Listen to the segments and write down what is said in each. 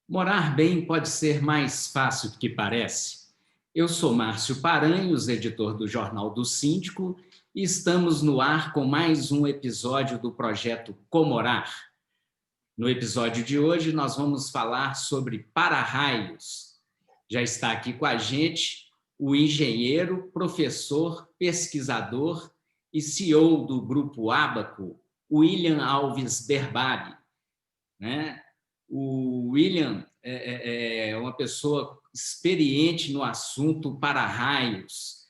Morar bem pode ser mais fácil do que parece. Eu sou Márcio Paranhos, editor do Jornal do Síndico, e estamos no ar com mais um episódio do projeto Comorar. No episódio de hoje, nós vamos falar sobre para-raios. Já está aqui com a gente o engenheiro, professor, pesquisador e CEO do Grupo Ábaco, William Alves Berbabi, né? O William é uma pessoa experiente no assunto para-raios,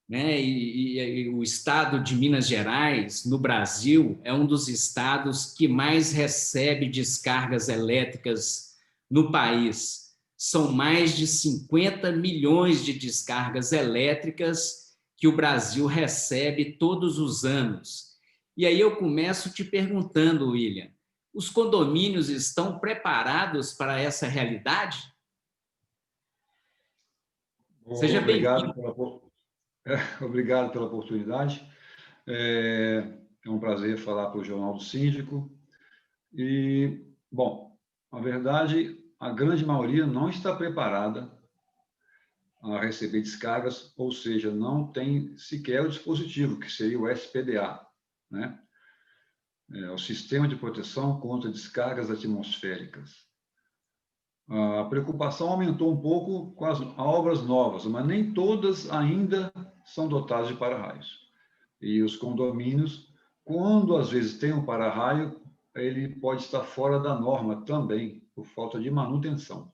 né? E o estado de Minas Gerais, no Brasil, é um dos estados que mais recebe descargas elétricas no país. São mais de 50 milhões de descargas elétricas que o Brasil recebe todos os anos. E aí eu começo te perguntando, William, os condomínios estão preparados para essa realidade? Seja Obrigado bem-vindo. obrigado pela oportunidade. É um prazer falar para o Jornal do Síndico. E, bom, na verdade, a grande maioria não está preparada a receber descargas, ou seja, não tem sequer o dispositivo, que seria o SPDA, né? O Sistema de Proteção contra Descargas Atmosféricas. A preocupação aumentou um pouco com as obras novas, mas nem todas ainda são dotadas de para-raios. E os condomínios, quando às vezes tem um para-raio, ele pode estar fora da norma também, por falta de manutenção.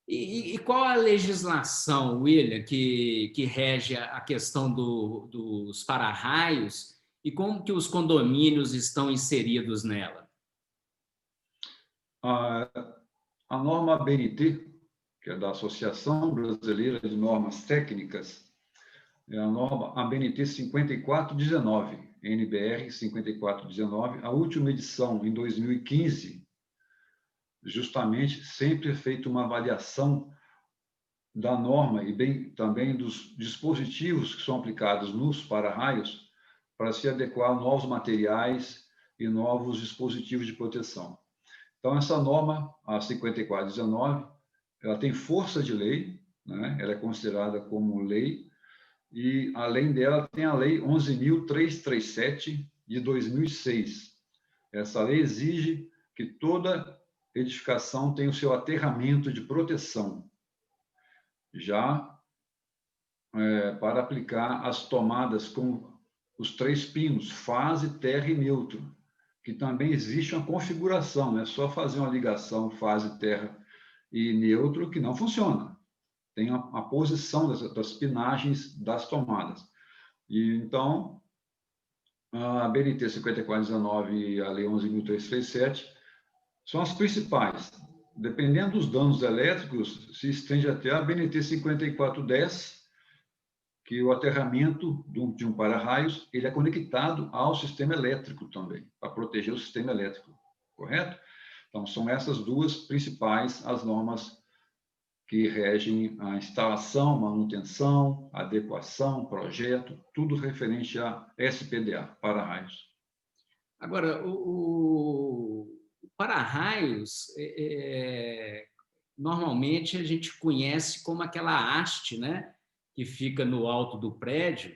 E qual a legislação, William, que rege a questão dos para-raios e como que os condomínios estão inseridos nela? A, a norma ABNT, que é da Associação Brasileira de Normas Técnicas, é a norma ABNT 5419, NBR 5419, a última edição, em 2015, justamente sempre é feita uma avaliação da norma e bem também dos dispositivos que são aplicados nos para-raios para se adequar a novos materiais e novos dispositivos de proteção. Então, essa norma, a 5419, ela tem força de lei, né? Ela é considerada como lei, e, além dela, tem a Lei 11.337, de 2006. Essa lei exige que toda edificação tenha o seu aterramento de proteção, já para aplicar as tomadas com os 3 pinos, fase, terra e neutro, que também existe uma configuração, não é só fazer uma ligação fase, terra e neutro que não funciona. Tem a posição das pinagens das tomadas. E então, a BNT 5419 e a Lei 11.337 são as principais. Dependendo dos danos elétricos, se estende até a BNT 5410, que o aterramento de um para-raios ele é conectado ao sistema elétrico também, para proteger o sistema elétrico, correto? Então, são essas duas principais as normas que regem a instalação, manutenção, adequação, projeto, tudo referente a SPDA, para-raios. Agora, o para-raios, normalmente a gente conhece como aquela haste, né, que fica no alto do prédio,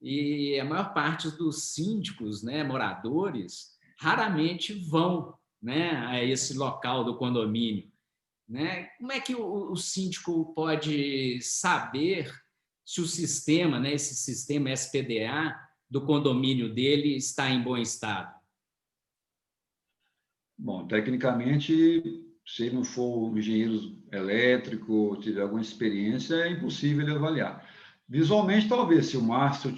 e a maior parte dos síndicos, né, moradores, raramente vão, né, a esse local do condomínio, né? Como é que o síndico pode saber se o sistema, né, esse sistema SPDA do condomínio dele está em bom estado? Bom, tecnicamente, se ele não for um engenheiro elétrico, tiver alguma experiência, é impossível ele avaliar. Visualmente, talvez, se o mastro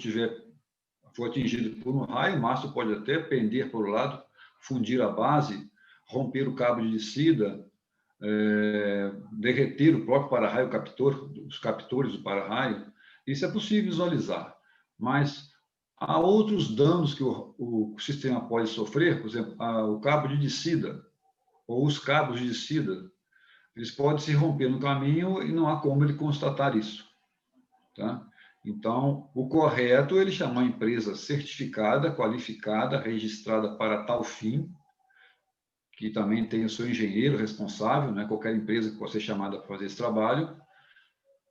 for atingido por um raio, o mastro pode até pender para o lado, fundir a base, romper o cabo de descida, derreter o próprio para-raio captor, os captores do para-raio. Isso é possível visualizar, mas há outros danos que o sistema pode sofrer, por exemplo, o cabo de descida ou os cabos de descida, eles podem se romper no caminho e não há como ele constatar isso, tá? Então, o correto é ele chamar a empresa certificada, qualificada, registrada para tal fim, que também tem o seu engenheiro responsável, né? Qualquer empresa que possa ser chamada para fazer esse trabalho,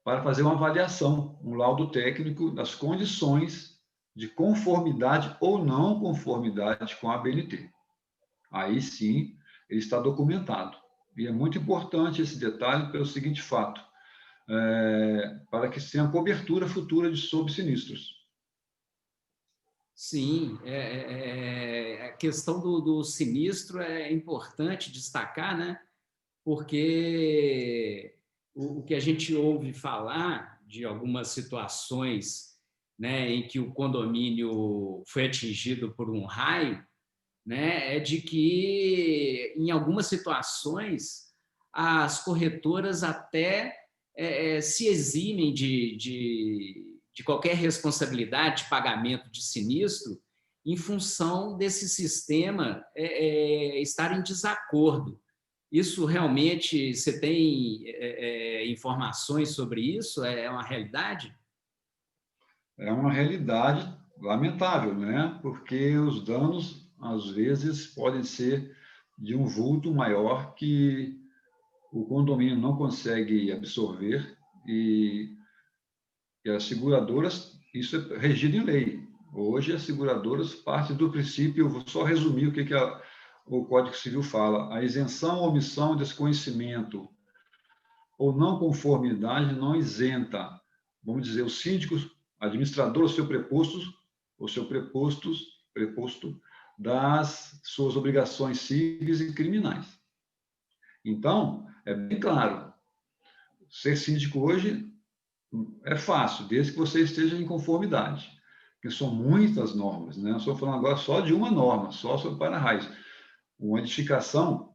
para fazer uma avaliação, um laudo técnico das condições de conformidade ou não conformidade com a ABNT. Aí sim, ele está documentado. E é muito importante esse detalhe pelo seguinte fato, para que tenha cobertura futura de subsinistros. Sim, a questão do sinistro é importante destacar, né? Porque o que a gente ouve falar de algumas situações, né, em que o condomínio foi atingido por um raio, né, é de que, em algumas situações, as corretoras até se eximem de qualquer responsabilidade de pagamento de sinistro em função desse sistema estar em desacordo. Isso realmente, você tem informações sobre isso? É uma realidade? É uma realidade lamentável, né? Porque os danos, às vezes, podem ser de um vulto maior que o condomínio não consegue absorver e as seguradoras, isso é regido em lei. Hoje, as seguradoras partem do princípio, eu vou só resumir o que o Código Civil fala, a isenção, omissão, desconhecimento ou não conformidade não isenta, vamos dizer, o síndico, administrador, o seu preposto das suas obrigações cíveis e criminais. Então, é bem claro, ser síndico hoje é fácil, desde que você esteja em conformidade, porque são muitas normas, né? Eu estou falando agora só de uma norma, só sobre para-raios. Uma edificação,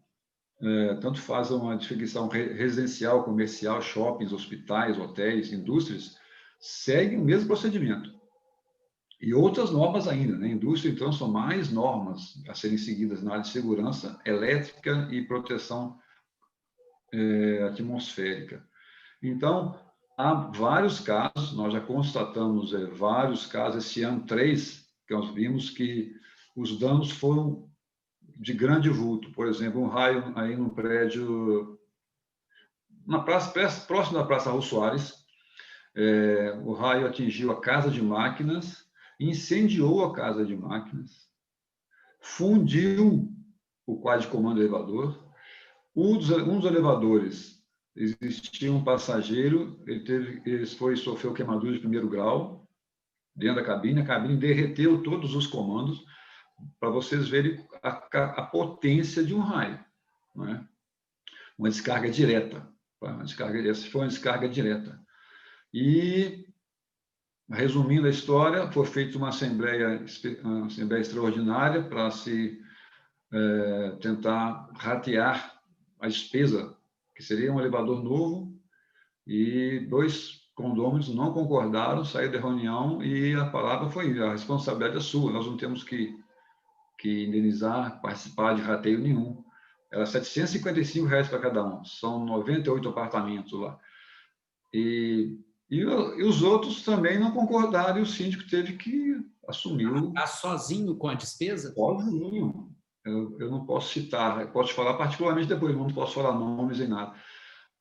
tanto faz uma edificação residencial, comercial, shoppings, hospitais, hotéis, indústrias, seguem o mesmo procedimento. E outras normas ainda, né? Indústria, então, são mais normas a serem seguidas na área de segurança elétrica e proteção atmosférica. Então, há vários casos, nós já constatamos vários casos, esse ano 3, que nós vimos que os danos foram de grande vulto. Por exemplo, um raio aí no prédio, na praça, próximo da Praça Raul Soares, o raio atingiu a casa de máquinas, incendiou a casa de máquinas, fundiu o quadro de comando elevador. Um dos elevadores, existia um passageiro, ele sofreu queimadura de primeiro grau dentro da cabine, a cabine derreteu todos os comandos, para vocês verem a potência de um raio, não é? Uma descarga direta. Essa foi uma descarga direta. E, resumindo a história, foi feita uma assembleia extraordinária para se tentar ratear a despesa, que seria um elevador novo, e 2 condôminos não concordaram, saíram da reunião e a palavra foi: a responsabilidade é sua, nós não temos que indenizar, participar de rateio nenhum. Era R$ 755 para cada um, são 98 apartamentos lá. E os outros também não concordaram, e o síndico teve que assumir. Está sozinho com a despesa? Sozinho. Eu não posso citar, eu posso te falar particularmente depois, não posso falar nomes nem nada.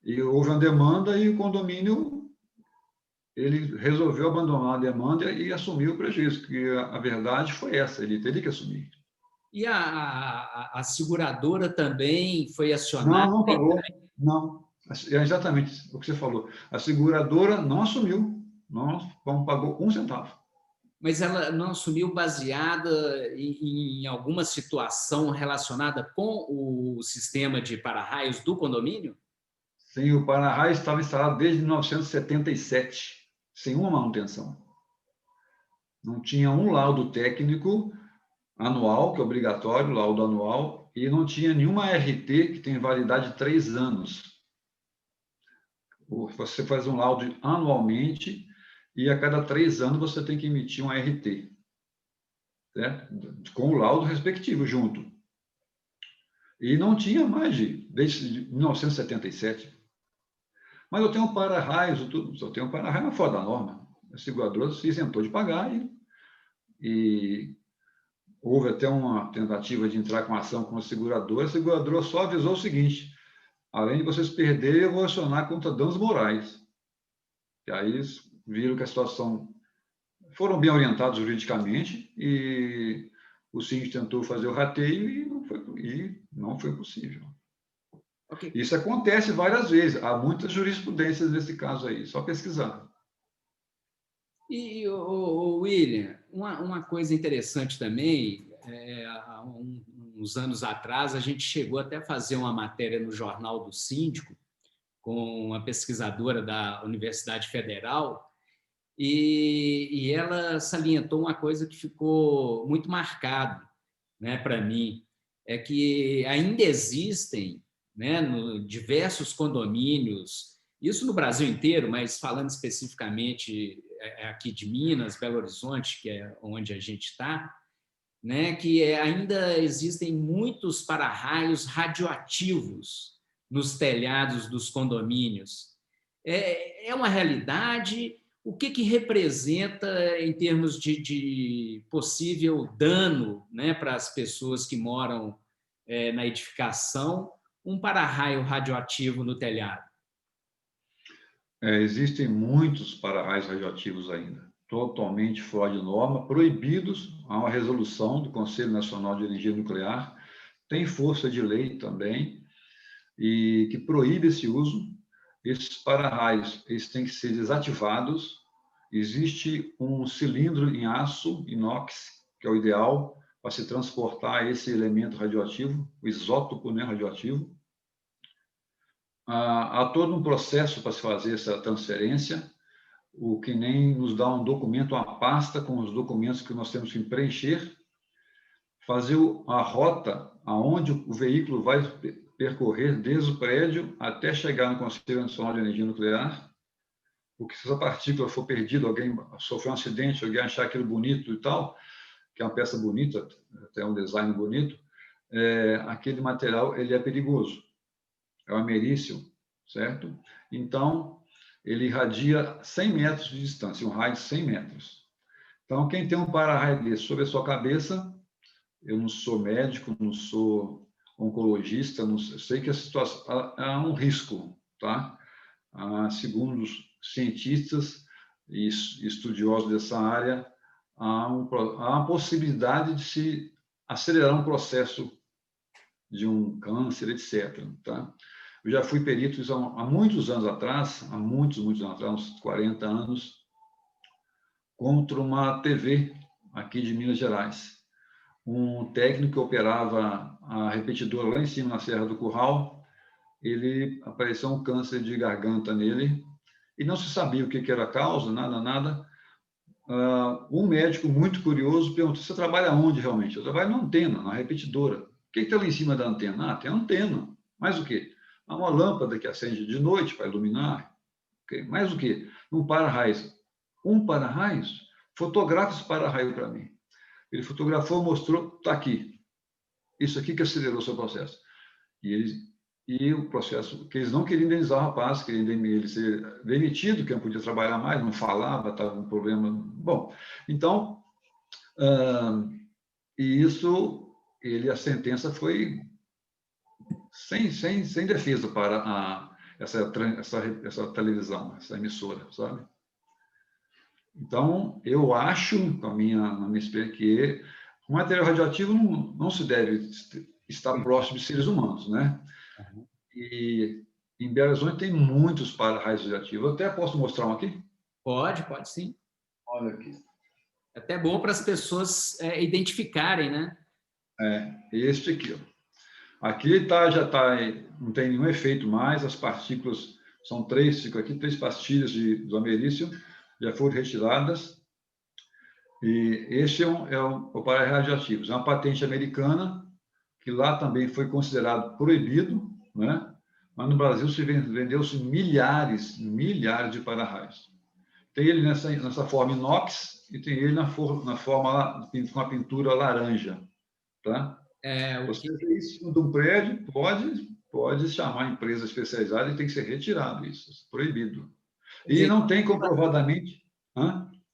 E houve uma demanda e o condomínio ele resolveu abandonar a demanda e assumir o prejuízo, porque a verdade foi essa, ele teve que assumir. E a seguradora também foi acionada? Não pagou, não. É exatamente o que você falou. A seguradora não assumiu, não pagou um centavo. Mas ela não assumiu baseada em alguma situação relacionada com o sistema de para-raios do condomínio? Sim, o para-raio estava instalado desde 1977, sem uma manutenção. Não tinha um laudo técnico anual, que é obrigatório, laudo anual, e não tinha nenhuma RT que tem validade de 3 anos. Você faz um laudo anualmente e a cada 3 anos você tem que emitir um RT, certo? Com o laudo respectivo junto. E não tinha mais desde 1977. Mas eu tenho um para-raios, eu tenho um para-raio fora da norma. A seguradora se isentou de pagar e houve até uma tentativa de entrar com ação com a seguradora só avisou o seguinte: além de vocês perderem, eu vou acionar contra danos morais. E aí eles viram que a situação... Foram bem orientados juridicamente e o síndico tentou fazer o rateio e não foi possível. Okay. Isso acontece várias vezes. Há muitas jurisprudências nesse caso aí, só pesquisar. E, William, uma coisa interessante também, há uns anos atrás, a gente chegou até a fazer uma matéria no Jornal do Síndico, com uma pesquisadora da Universidade Federal, e ela salientou uma coisa que ficou muito marcado, né, para mim, é que ainda existem, né, diversos condomínios, isso no Brasil inteiro, mas falando especificamente aqui de Minas, Belo Horizonte, que é onde a gente está, né, que ainda existem muitos para-raios radioativos nos telhados dos condomínios. É uma realidade. O que representa em termos de possível dano, né, para as pessoas que moram na edificação, um para-raio radioativo no telhado? Existem muitos para-raios radioativos ainda, totalmente fora de norma, proibidos. Há uma resolução do Conselho Nacional de Energia Nuclear, tem força de lei também, e que proíbe esse uso. Esses para-raios eles têm que ser desativados. Existe um cilindro em aço, inox, que é o ideal para se transportar esse elemento radioativo, o isótopo, né, radioativo. Há todo um processo para se fazer essa transferência, o que nem nos dá um documento, uma pasta com os documentos que nós temos que preencher, fazer a rota aonde o veículo vai percorrer desde o prédio até chegar no Conselho Nacional de Energia Nuclear, porque se essa partícula for perdida, alguém sofrer um acidente, alguém achar aquilo bonito e tal, que é uma peça bonita, até um design bonito, aquele material ele é perigoso. É o americium, certo? Então, ele irradia 100 metros de distância, um raio de 100 metros. Então, quem tem um para-raio desse sobre a sua cabeça, eu não sou médico, não sou oncologista, não sei que a situação é um risco, tá? Segundo os cientistas e estudiosos dessa área, há uma possibilidade de se acelerar um processo de um câncer, etc. Tá? Eu já fui perito há muitos anos atrás, muitos anos atrás, uns 40 anos, contra uma TV aqui de Minas Gerais. Um técnico que operava a repetidora lá em cima, na Serra do Curral, ele apareceu um câncer de garganta nele e não se sabia o que era a causa, nada. Um médico muito curioso perguntou: você trabalha onde realmente? Eu trabalho na antena, na repetidora. O que está lá em cima da antena? Tem antena. Mais o quê? Há uma lâmpada que acende de noite para iluminar. Okay? Mais o quê? Um para-raios. Um para-raios? Fotografa esse para-raio para mim. Ele fotografou, mostrou, está aqui. Isso aqui que acelerou o seu processo. E o processo, que eles não queriam indenizar o rapaz, queriam ele ser demitido, que não podia trabalhar mais, não falava, estava com problema. Bom, então, e isso, a sentença foi sem defesa para essa televisão, essa emissora, sabe? Então, eu acho, na minha experiência, que o material radioativo não se deve estar próximo de seres humanos, né? Uhum. E em Belo Horizonte tem muitos para-raios radioativos. Eu até posso mostrar um aqui? Pode sim. Olha aqui. É até bom para as pessoas identificarem, né? Este aqui. Ó. Aqui já está, não tem nenhum efeito mais, as partículas são três pastilhas do americium, já foram retiradas. E este é o para-raio radioativo. É uma patente americana, que lá também foi considerado proibido, né? Mas no Brasil vendeu-se milhares de para-raios. Tem ele nessa forma inox e tem ele na forma com a pintura laranja. Tá? Você vê isso de um prédio, pode chamar a empresa especializada e tem que ser retirado isso, proibido. E dizer, não tem comprovadamente...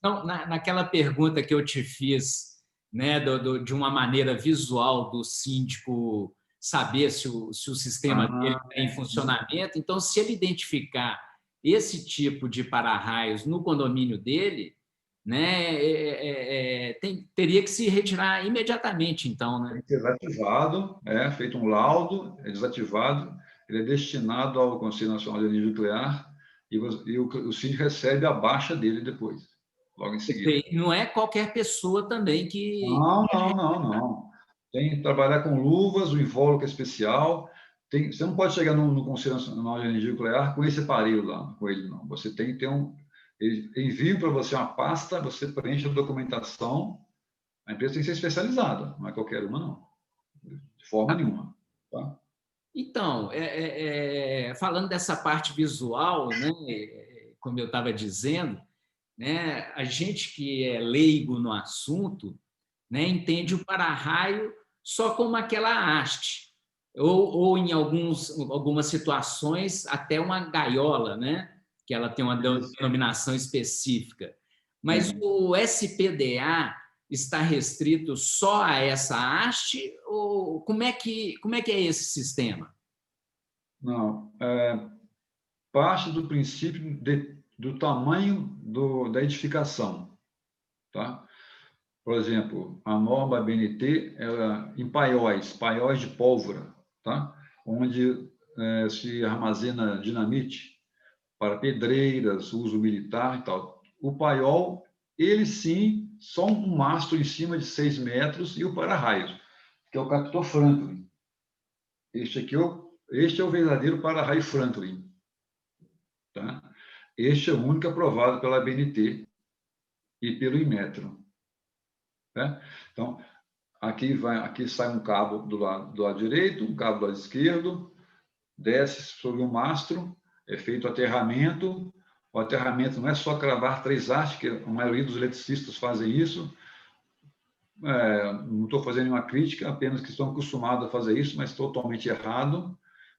Não, naquela pergunta que eu te fiz né, de uma maneira visual do síndico saber se o sistema dele está em funcionamento. Então, se ele identificar esse tipo de para-raios no condomínio dele, né, teria que se retirar imediatamente, então, né? Tem que ser desativado, feito um laudo, é desativado, ele é destinado ao Conselho Nacional de Energia Nuclear e o síndico recebe a baixa dele depois, logo em seguida. Não é qualquer pessoa também que... Não. Tem que trabalhar com luvas, o invólucro é especial. Você não pode chegar no Conselho Nacional de Energia Nuclear com esse aparelho lá, com ele, não. Você tem que ter Eles enviam para você uma pasta, você preenche a documentação. A empresa tem que ser especializada, não é qualquer uma, não. De forma nenhuma. Tá? Então, falando dessa parte visual, né, como eu estava dizendo, né, a gente que é leigo no assunto, né, entende o para-raio só como aquela haste, ou em algumas situações até uma gaiola, né, que ela tem uma denominação específica. Mas o SPDA está restrito só a essa haste? Ou como é que é esse sistema? Não. Parte do princípio do tamanho da edificação. Tá? Por exemplo, a norma BNT, em paióis de pólvora, tá? Onde se armazena dinamite para pedreiras, uso militar e tal. O paiol, ele sim, só um mastro em cima de 6 metros e o para-raios, que é o captor Franklin. Este é o verdadeiro para-raio Franklin. Tá? Este é o único aprovado pela BNT e pelo Inmetro. Né? Então, aqui sai um cabo do lado direito, um cabo do lado esquerdo, desce sobre o mastro, é feito o aterramento. O aterramento não é só cravar 3 hastes, que a maioria dos eletricistas fazem isso. Não estou fazendo nenhuma crítica, apenas que estão acostumados a fazer isso, mas totalmente errado.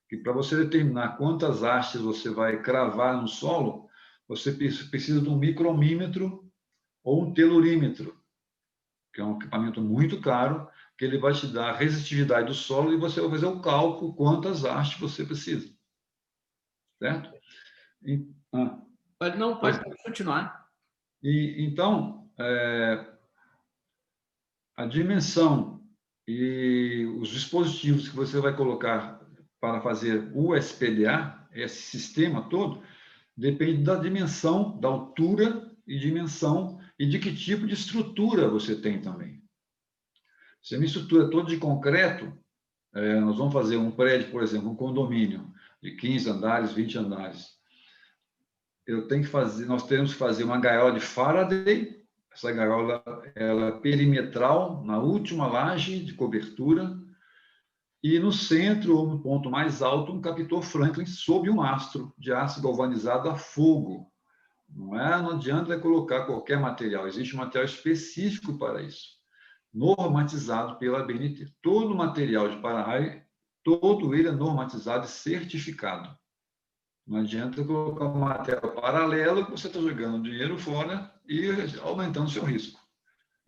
Que para você determinar quantas hastes você vai cravar no solo, você precisa de um micromímetro ou um telurímetro, que é um equipamento muito caro, que ele vai te dar a resistividade do solo e você vai fazer o cálculo quantas hastes você precisa. Certo? Não, pode continuar. Então, a dimensão e os dispositivos que você vai colocar para fazer o SPDA, esse sistema todo, depende da dimensão, da altura e dimensão e de que tipo de estrutura você tem também. Se a minha estrutura é toda de concreto, nós vamos fazer um prédio, por exemplo, um condomínio de 15 andares, 20 andares. Nós temos que fazer uma gaiola de Faraday. Essa gaiola ela é perimetral, na última laje de cobertura, e no centro, ou no ponto mais alto, um captor Franklin sob um mastro de aço galvanizado a fogo. Não adianta colocar qualquer material, existe um material específico para isso, normatizado pela BNT. Todo material de para-raio, todo ele é normatizado e certificado. Não adianta colocar um material paralelo que você está jogando dinheiro fora e aumentando o seu risco.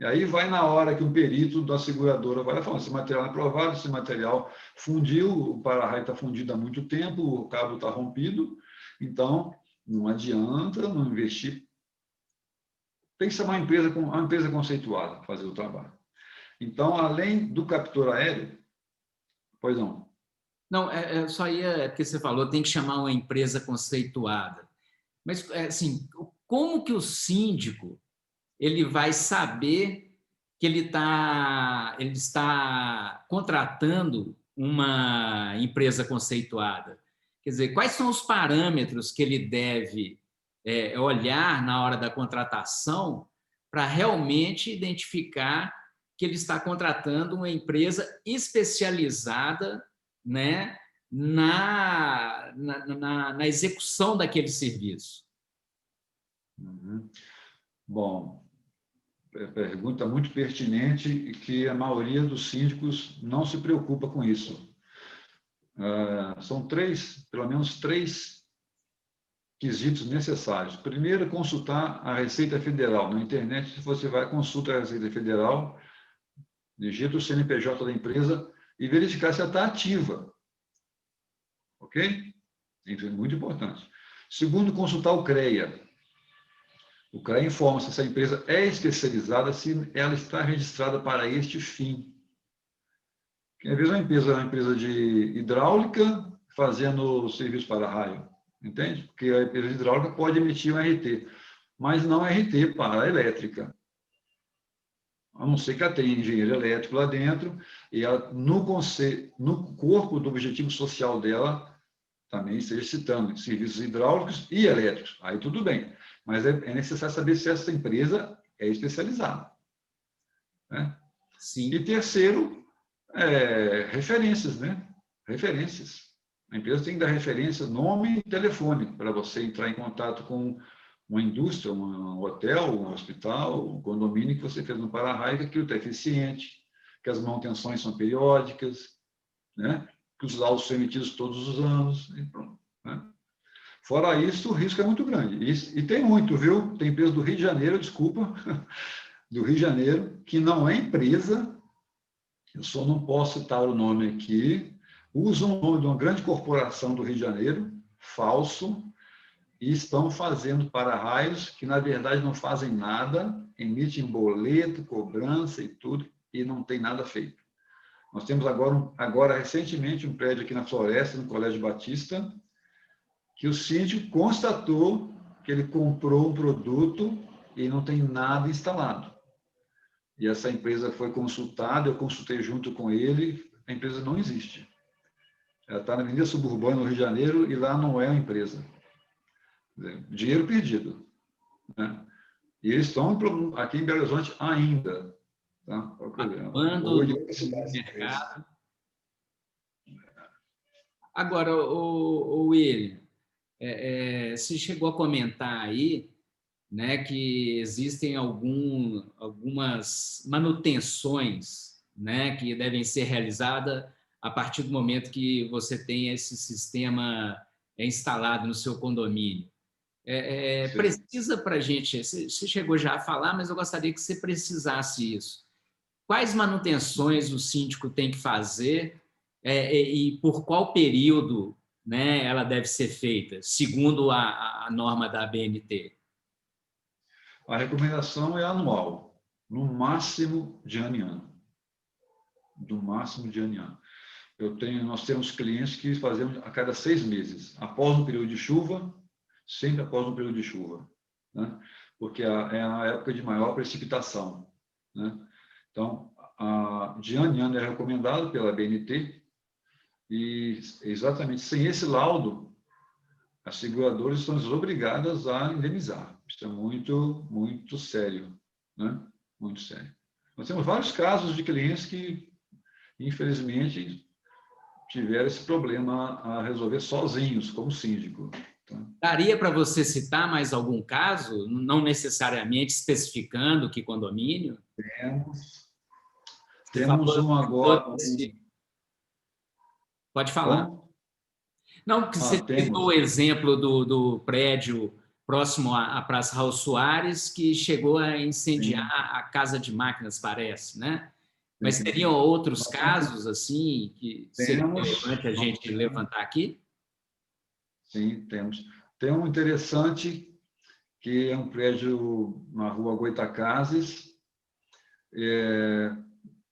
E aí vai na hora que um perito da seguradora vai falar, esse material é aprovado, esse material fundiu, o para-raio está fundido há muito tempo, o cabo está rompido, então não adianta não investir. Tem que ser uma empresa conceituada para fazer o trabalho. Então, além do captor aéreo, pois não. Não, só ia, porque você falou, tem que chamar uma empresa conceituada. Mas, assim, como que o síndico ele vai saber que ele está contratando uma empresa conceituada? Quer dizer, quais são os parâmetros que ele deve olhar na hora da contratação para realmente identificar que ele está contratando uma empresa especializada, né, na execução daquele serviço? Uhum. Bom, pergunta muito pertinente e que a maioria dos síndicos não se preocupa com isso. São pelo menos três quesitos necessários. Primeiro, consultar a Receita Federal. Na internet, se você vai, consulta a Receita Federal, Digita o CNPJ da empresa e verificar se ela está ativa. Ok? Isso é muito importante. Segundo, consultar o CREA. O CREA informa se essa empresa é especializada, se ela está registrada para este fim. Às vezes é uma empresa de hidráulica fazendo serviço para raio, entende? Porque a empresa de hidráulica pode emitir um RT, mas não RT para a elétrica. A não ser que ela tenha engenheiro elétrico lá dentro, e ela, no corpo do objetivo social dela, também esteja citando serviços hidráulicos e elétricos. Aí tudo bem. Mas é necessário saber se essa empresa é especializada. Né? Sim. E terceiro, referências, né? Referências. A empresa tem que dar referência, nome e telefone, para você entrar em contato com uma indústria, um hotel, um hospital, um condomínio que você fez no para-raio, que aquilo está eficiente, que as manutenções são periódicas, né? Que os laudos são emitidos todos os anos. E pronto, né? Fora isso, o risco é muito grande. E tem muito, viu? Tem empresa do Rio de Janeiro, desculpa, do Rio de Janeiro, que não é empresa, eu só não posso citar o nome aqui, usam o nome de uma grande corporação do Rio de Janeiro, falso, e estão fazendo para-raios que, na verdade, não fazem nada, emitem boleto, cobrança e tudo, e não tem nada feito. Nós temos agora recentemente, um prédio aqui na Floresta, no Colégio Batista, que o síndico constatou que ele comprou um produto e não tem nada instalado. E essa empresa foi consultada, eu consultei junto com ele, a empresa não existe. Ela está na Avenida Suburbana, no Rio de Janeiro, e lá não é uma empresa. Dinheiro perdido. Né? E eles estão aqui em Belo Horizonte ainda. Tá? Atuando no mercado. Agora, o William, você chegou a comentar aí, né, que existem algumas manutenções, né, que devem ser realizadas a partir do momento que você tem esse sistema instalado no seu condomínio. Precisa para a gente, você chegou já a falar, mas eu gostaria que você precisasse isso. Quais manutenções o síndico tem que fazer e por qual período, né, ela deve ser feita, segundo a norma da ABNT? A recomendação é anual, no máximo de ano em ano. Do máximo de ano em ano. Nós temos clientes que fazemos a cada 6 meses, após um período de chuva, sempre após um período de chuva, né? Porque é a época de maior precipitação, né? Então, de ano em ano é recomendado pela BNT, e exatamente sem esse laudo, as seguradoras estão obrigadas a indenizar. Isso é muito, muito sério, né? Muito sério. Nós temos vários casos de clientes que, infelizmente, tiveram esse problema a resolver sozinhos, como síndico. Tá? Daria para você citar mais algum caso, não necessariamente especificando que condomínio? Temos um agora. Pode falar. Bom? Não, porque você citou o exemplo do prédio próximo à Praça Raul Soares, que chegou a incendiar a Casa de Máquinas, parece, né? Mas teriam outros casos, assim, que seria relevante a gente levantar aqui? Sim, temos. Tem um interessante, que é um prédio na rua Goitacazes,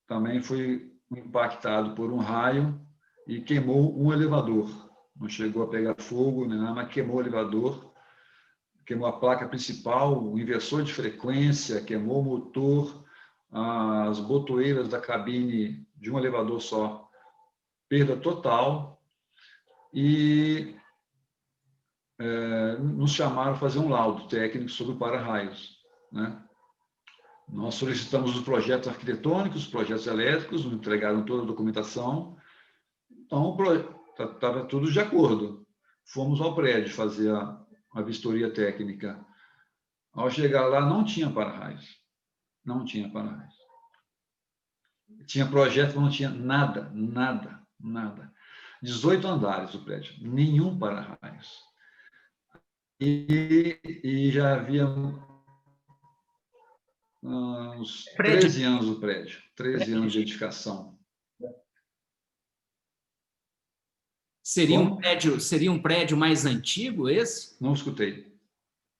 também foi impactado por um raio e queimou um elevador. Não chegou a pegar fogo, nem nada, mas queimou o elevador, queimou a placa principal, o inversor de frequência, queimou o motor, as botoeiras da cabine de um elevador só, perda total, e nos chamaram a fazer um laudo técnico sobre o para-raios, né? Nós solicitamos os projetos arquitetônicos, os projetos elétricos, nos entregaram toda a documentação, então estava tudo de acordo. Fomos ao prédio fazer a vistoria técnica. Ao chegar lá, não tinha para-raios. Não tinha para-raios. Tinha projeto, mas não tinha nada, nada, nada. 18 andares o prédio, nenhum para-raios. E já havia uns Prédio. 13 anos o prédio, 13 anos de edificação. Seria um prédio mais antigo esse? Não escutei.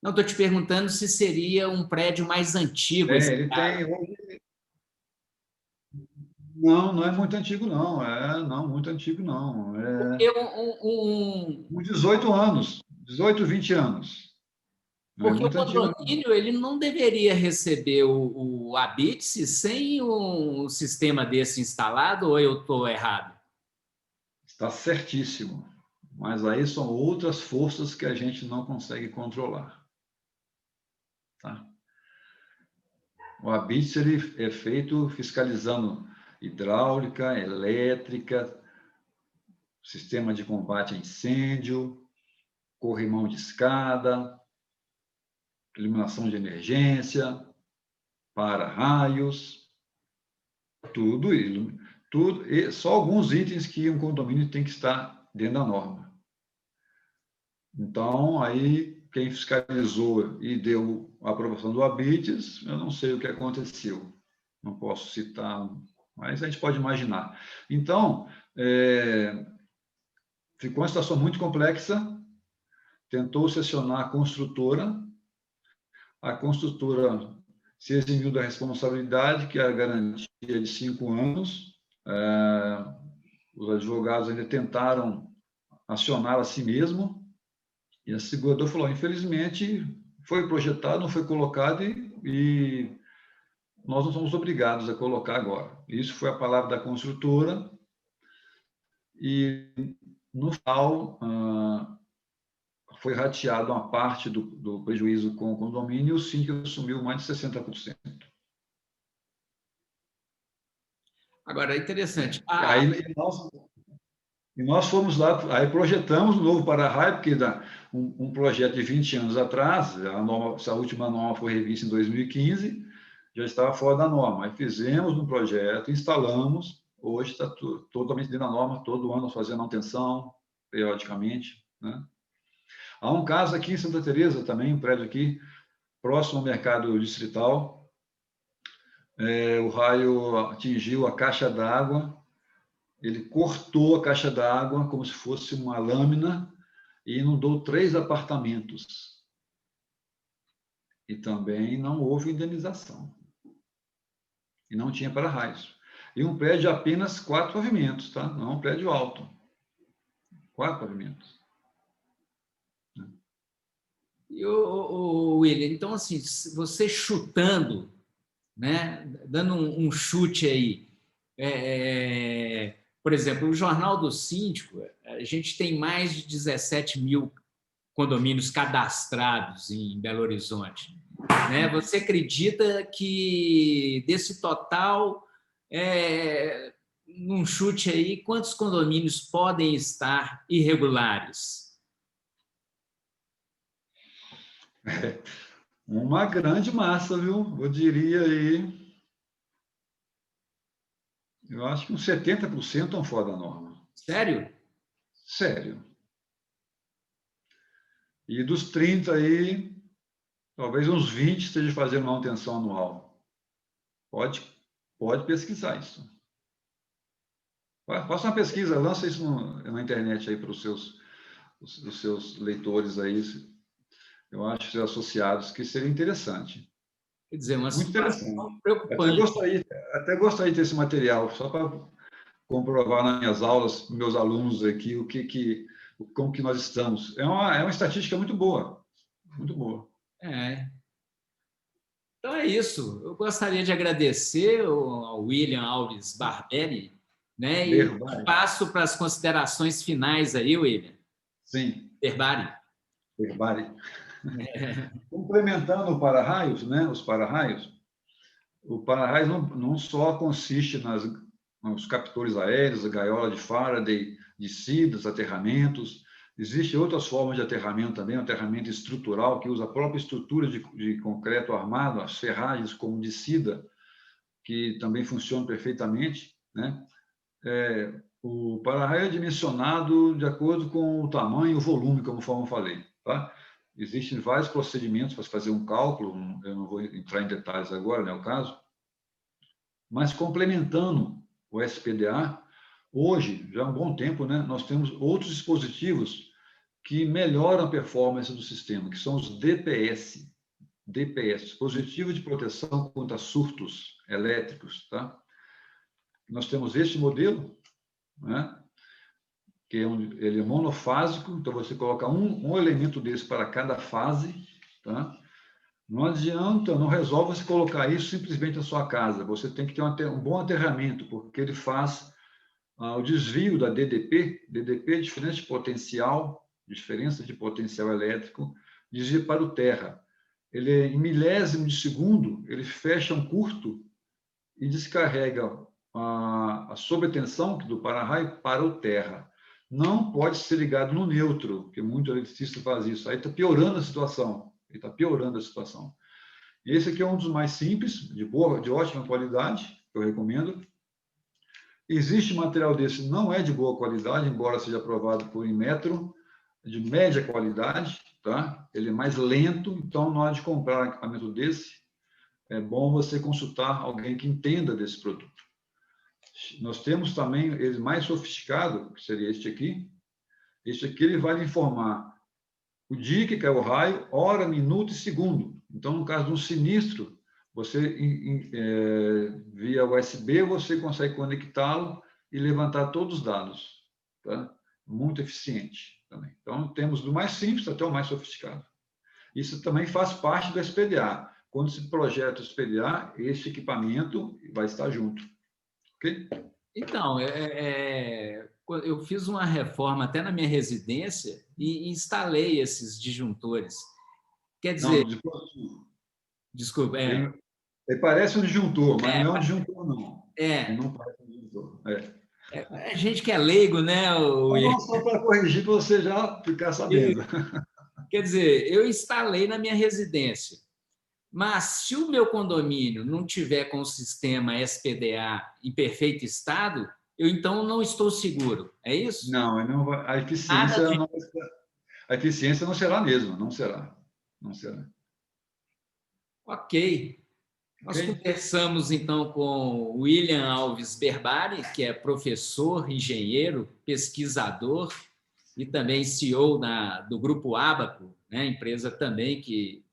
Não, estou te perguntando se seria um prédio mais antigo esse Ele cara. tem... Não, não é muito antigo, não. Não, muito antigo, não. Porque Uns 18 anos, 18, 20 anos. Não é porque o muito antigo, não. condomínio ele não deveria receber o Habite sem um sistema desse instalado, ou eu estou errado? Está certíssimo. Mas aí são outras forças que a gente não consegue controlar. Tá? O Habite ele é feito fiscalizando hidráulica, elétrica, sistema de combate a incêndio, corrimão de escada, iluminação de emergência, para-raios, tudo, e só alguns itens que um condomínio tem que estar dentro da norma. Então, aí, quem fiscalizou e deu a aprovação do Habites, eu não sei o que aconteceu, não posso citar, mas a gente pode imaginar. Então, ficou uma situação muito complexa, tentou-se acionar a construtora se eximiu da responsabilidade, que é a garantia de 5 anos. Os advogados ainda tentaram acionar a si mesmo, e a seguradora falou, infelizmente, foi projetado, não foi colocado, e nós não somos obrigados a colocar agora. Isso foi a palavra da construtora, e no final foi rateado uma parte do prejuízo com o condomínio, e o síndico assumiu mais de 60%. Agora, é interessante. E nós fomos lá, aí projetamos o novo para-raio, porque um projeto de 20 anos atrás, essa última norma foi revista em 2015, já estava fora da norma. Aí fizemos um projeto, instalamos, hoje está totalmente dentro da norma, todo ano nós fazendo manutenção, periodicamente. Né? Há um caso aqui em Santa Teresa também, um prédio aqui, próximo ao mercado distrital, o raio atingiu a caixa d'água, ele cortou a caixa d'água como se fosse uma lâmina e inundou 3 apartamentos. E também não houve indenização. E não tinha para-raios. E um prédio de apenas 4 pavimentos, tá? Não é um prédio alto. 4 pavimentos. E o William, então, assim, você chutando, né, dando um chute aí, por exemplo, o Jornal do Síndico, a gente tem mais de 17 mil condomínios cadastrados em Belo Horizonte. Né? Você acredita que desse total, num chute aí, quantos condomínios podem estar irregulares? Uma grande massa, viu? Eu diria aí, eu acho que uns 70% estão fora da norma. Sério? Sério. E dos 30 aí, talvez uns 20 estejam fazendo manutenção anual. Pode pesquisar isso. Faça uma pesquisa, lança isso na internet aí para os seus leitores aí, eu acho, seus associados, que seria interessante. Quer dizer, uma Muito interessante. situação preocupante. Até gostaria de ter esse material, só para comprovar nas minhas aulas, meus alunos aqui, como que nós estamos. É uma estatística muito boa, muito boa. Então é isso. Eu gostaria de agradecer ao William Alves Barberi, né? E passo para as considerações finais aí, William. Sim. Berbari. Complementando o para-raios, né? Os para-raios, o para-raios não só consiste nos captores aéreos, a gaiola de Faraday, descidas, aterramentos. Existem outras formas de aterramento também, um aterramento estrutural, que usa a própria estrutura de concreto armado, as ferragens como descida, que também funcionam perfeitamente. Né? O para-raio é dimensionado de acordo com o tamanho e o volume, como eu falei. Tá? Existem vários procedimentos para fazer um cálculo, eu não vou entrar em detalhes agora, não é o caso, mas complementando o SPDA, hoje, já há um bom tempo, né, nós temos outros dispositivos que melhoram a performance do sistema, que são os DPS. DPS, dispositivo de proteção contra surtos elétricos, tá? Nós temos este modelo, né, que ele é monofásico, então você coloca um elemento desse para cada fase, tá? Não adianta, não resolve você colocar isso simplesmente na sua casa, você tem que ter um bom aterramento, porque ele faz o desvio da DDP, DDP é diferença de potencial elétrico, desvio para o terra. Ele, em milésimo de segundo, ele fecha um curto e descarrega a sobretensão do para-raio para o terra. Não pode ser ligado no neutro, porque muito eletricista faz isso. Aí está piorando a situação. Ele está piorando a situação. Esse aqui é um dos mais simples, de ótima qualidade, que eu recomendo. Existe material desse, não é de boa qualidade, embora seja aprovado por Inmetro, de média qualidade, tá? Ele é mais lento, então na hora de comprar um equipamento desse, é bom você consultar alguém que entenda desse produto. Nós temos também ele mais sofisticado, que seria este aqui. Este aqui ele vai lhe informar o dia que caiu o raio, hora, minuto e segundo. Então, no caso de um sinistro, você, via USB, você consegue conectá-lo e levantar todos os dados. Tá? Muito eficiente também. Então, temos do mais simples até o mais sofisticado. Isso também faz parte do SPDA. Quando se projeta o SPDA, este equipamento vai estar junto. Ok? Então, eu fiz uma reforma até na minha residência e instalei esses disjuntores. Quer dizer, Não, desculpa, ele parece um disjuntor, mas não é um disjuntor, não. Ele é, não parece um disjuntor. a gente que é leigo, né? Não, só para corrigir, para você já ficar sabendo. Quer dizer, eu instalei na minha residência, mas se o meu condomínio não tiver com o sistema SPDA em perfeito estado, eu então não estou seguro. É isso? Não, a eficiência Nada de... a eficiência não será mesmo, não será. Não será. Ok. Nós Ok? conversamos, então, com William Alves Berbari, que é professor, engenheiro, pesquisador e também CEO do Grupo Abaco, né? Empresa também que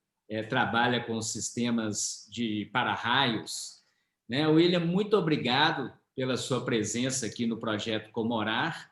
trabalha com sistemas de para-raios. Né? William, muito obrigado pela sua presença aqui no Projeto Comorar,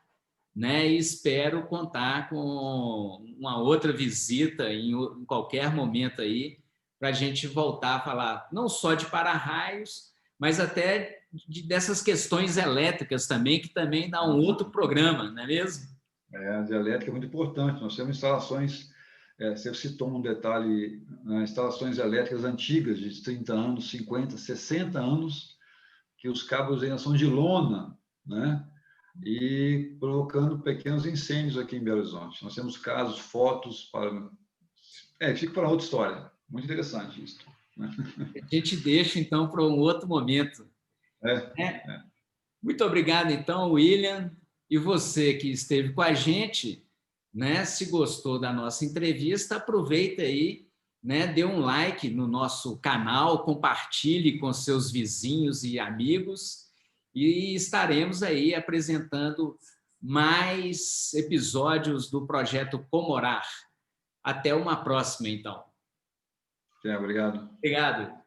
né? E espero contar com uma outra visita em qualquer momento aí, para a gente voltar a falar não só de para-raios, mas até dessas questões elétricas também, que também dá um outro programa, não é mesmo? A dialética é muito importante. Nós temos instalações, você citou um detalhe, instalações elétricas antigas, de 30 anos, 50, 60 anos, que os cabos ainda são de lona, né? E provocando pequenos incêndios aqui em Belo Horizonte. Nós temos casos, fotos para... fica para outra história. Muito interessante isso. Né? A gente deixa, então, para um outro momento. Muito obrigado, então, William. E você que esteve com a gente, né? Se gostou da nossa entrevista, aproveita aí, né? Dê um like no nosso canal, compartilhe com seus vizinhos e amigos e estaremos aí apresentando mais episódios do Projeto Comorar. Até uma próxima, então. Obrigado. Obrigado.